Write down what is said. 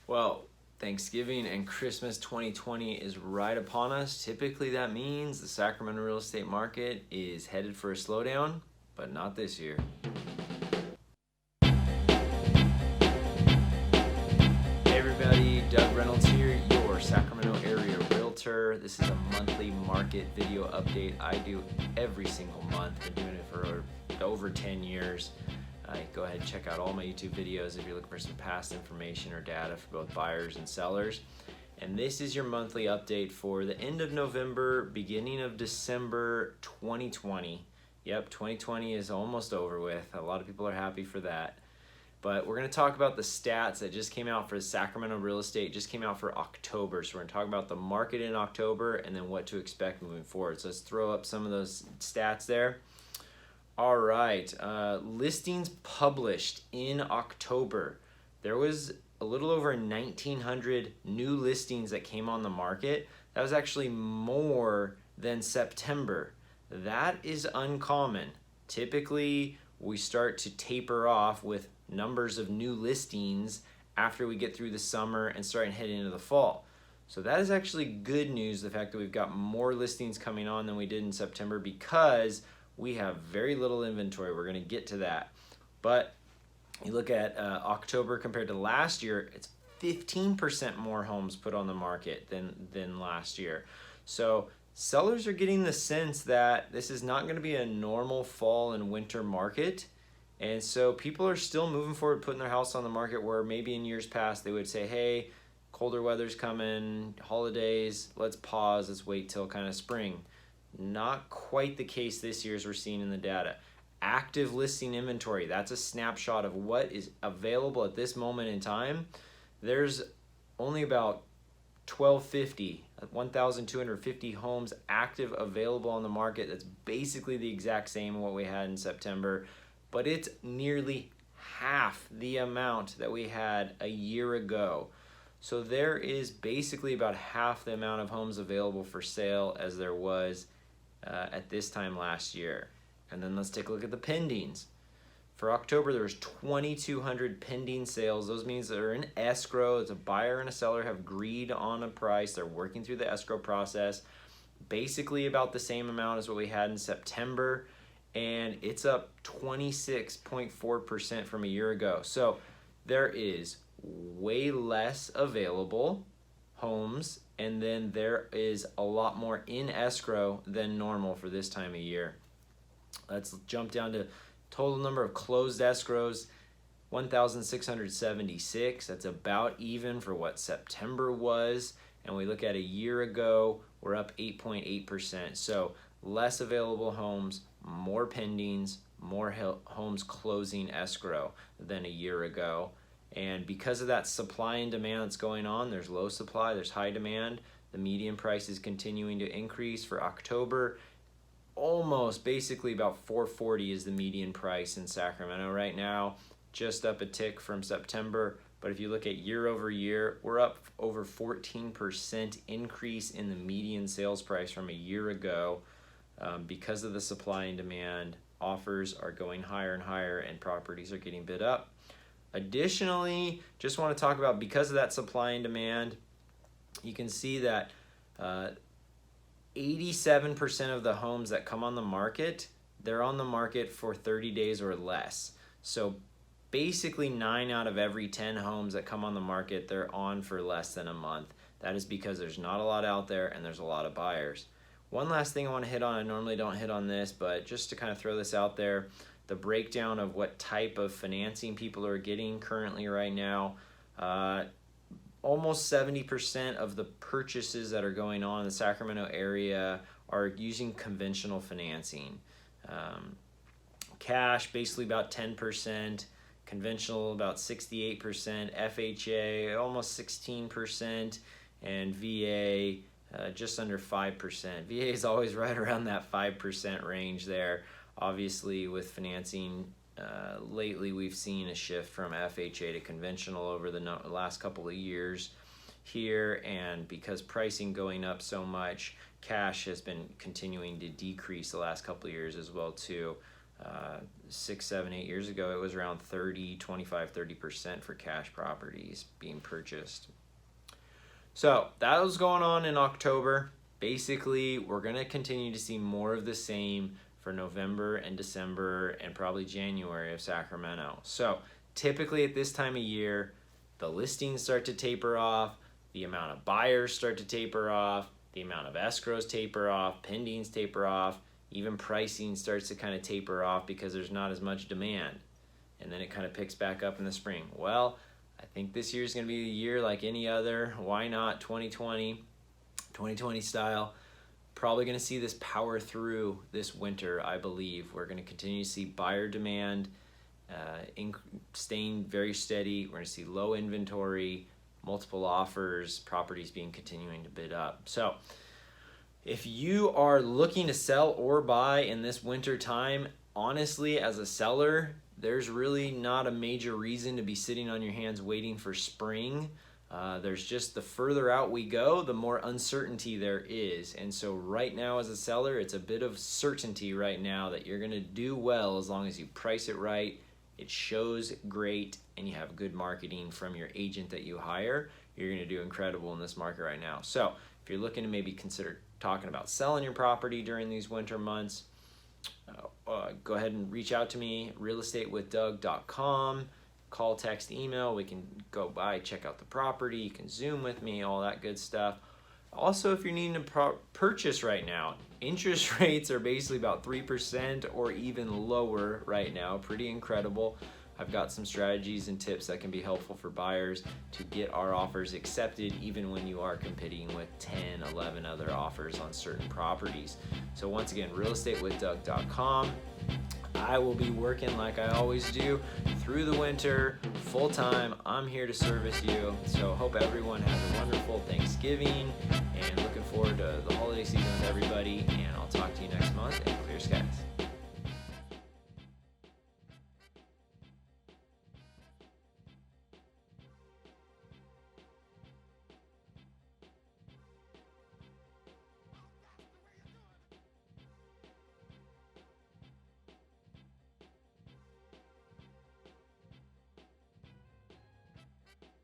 Well, Thanksgiving and Christmas 2020 is right upon us. Typically, that means the Sacramento real estate market is headed for a slowdown, but not this year. Hey everybody, Doug Reynolds here, your Sacramento area realtor. This is a monthly market video update I do every single month. Been doing it for over 10 years. Go ahead and check out all my YouTube videos if you're looking for some past information or data for both buyers and sellers. And this is your monthly update for the end of November, beginning of December 2020. Yep, 2020 is almost over with. A lot of people are happy for that. But we're going to talk about the stats that just came out for Sacramento real estate, just came out for October. So we're going to talk about the market in October and then what to expect moving forward. So let's throw up some of those stats there. All right, listings published in October. There was a little over 1,900 new listings that came on the market. That was actually more than September. That is uncommon. Typically, we start to taper off with numbers of new listings after we get through the summer and start heading into the fall. So that is actually good news, the fact that we've got more listings coming on than we did in September, because we have very little inventory. We're going to get to that. But you look at October compared to last year, it's 15% more homes put on the market than last year. So sellers are getting the sense that this is not going to be a normal fall and winter market. And so people are still moving forward, putting their house on the market, where maybe in years past they would say, hey, colder weather's coming, holidays, let's pause, let's wait till kind of spring. Not quite the case this year as we're seeing in the data. Active listing inventory, that's a snapshot of what is available at this moment in time. There's only about 1,250 homes active available on the market. That's basically the exact same what we had in September, but it's nearly half the amount that we had a year ago. So there is basically about half the amount of homes available for sale as there was at this time last year. And then let's take a look at the pendings. For October, there was 2,200 pending sales. Those means they're in escrow. It's a buyer and a seller have agreed on a price. They're working through the escrow process. Basically about the same amount as what we had in September. And it's up 26.4% from a year ago. So there is way less available homes, and then there is a lot more in escrow than normal for this time of year. Let's jump down to total number of closed escrows, 1,676. That's about even for what September was. And we look at a year ago, we're up 8.8%. So less available homes, more pendings, more homes closing escrow than a year ago. And because of that supply and demand that's going on, there's low supply, there's high demand. The median price is continuing to increase for October. Almost basically about $440 is the median price in Sacramento right now, just up a tick from September. But if you look at year over year, we're up over 14% increase in the median sales price from a year ago. Because of the supply and demand, offers are going higher and higher and properties are getting bid up. Additionally, just want to talk about, because of that supply and demand, you can see that 87% of the homes that come on the market, they're on the market for 30 days or less. So basically 9 out of every 10 homes that come on the market, they're on for less than a month. That is because there's not a lot out there and there's a lot of buyers. One last thing I want to hit on, I normally don't hit on this, but just to kind of throw this out there, the breakdown of what type of financing people are getting currently right now. Almost 70% of the purchases that are going on in the Sacramento area are using conventional financing. Cash, basically about 10%, conventional about 68%, FHA almost 16%, and VA just under 5%. VA is always right around that 5% range there. Obviously, with financing, lately we've seen a shift from FHA to conventional over the last couple of years here, and because pricing going up so much, cash has been continuing to decrease the last couple of years as well too. 6, 7, 8 years ago, it was around 30% for cash properties being purchased. So that was going on in October. Basically, we're going to continue to see more of the same for November and December and probably January of Sacramento. So typically at this time of year, the listings start to taper off, the amount of buyers start to taper off, the amount of escrows taper off, pendings taper off, even pricing starts to kind of taper off because there's not as much demand. And then it kind of picks back up in the spring. Well, I think this year is going to be a year like any other. Why not 2020 style? Probably going to see this power through this winter, I believe. We're going to continue to see buyer demand staying very steady. We're going to see low inventory, multiple offers, properties continuing to bid up. So if you are looking to sell or buy in this winter time, honestly, as a seller, there's really not a major reason to be sitting on your hands waiting for spring. There's just the further out we go, the more uncertainty there is. And so right now as a seller, it's a bit of certainty right now that you're going to do well as long as you price it right, it shows great, and you have good marketing from your agent that you hire. You're going to do incredible in this market right now. So if you're looking to maybe consider talking about selling your property during these winter months, go ahead and reach out to me, realestatewithdoug.com. Call, text, email. We can go by, check out the property. You can Zoom with me, all that good stuff. Also, if you're needing to purchase right now, interest rates are basically about 3% or even lower right now. Pretty incredible. I've got some strategies and tips that can be helpful for buyers to get our offers accepted even when you are competing with 10, 11 other offers on certain properties. So once again, realestatewithdoug.com. I will be working like I always do through the winter, full time. I'm here to service you. So hope everyone has a wonderful Thanksgiving and looking forward to the holiday season with everybody. And I'll talk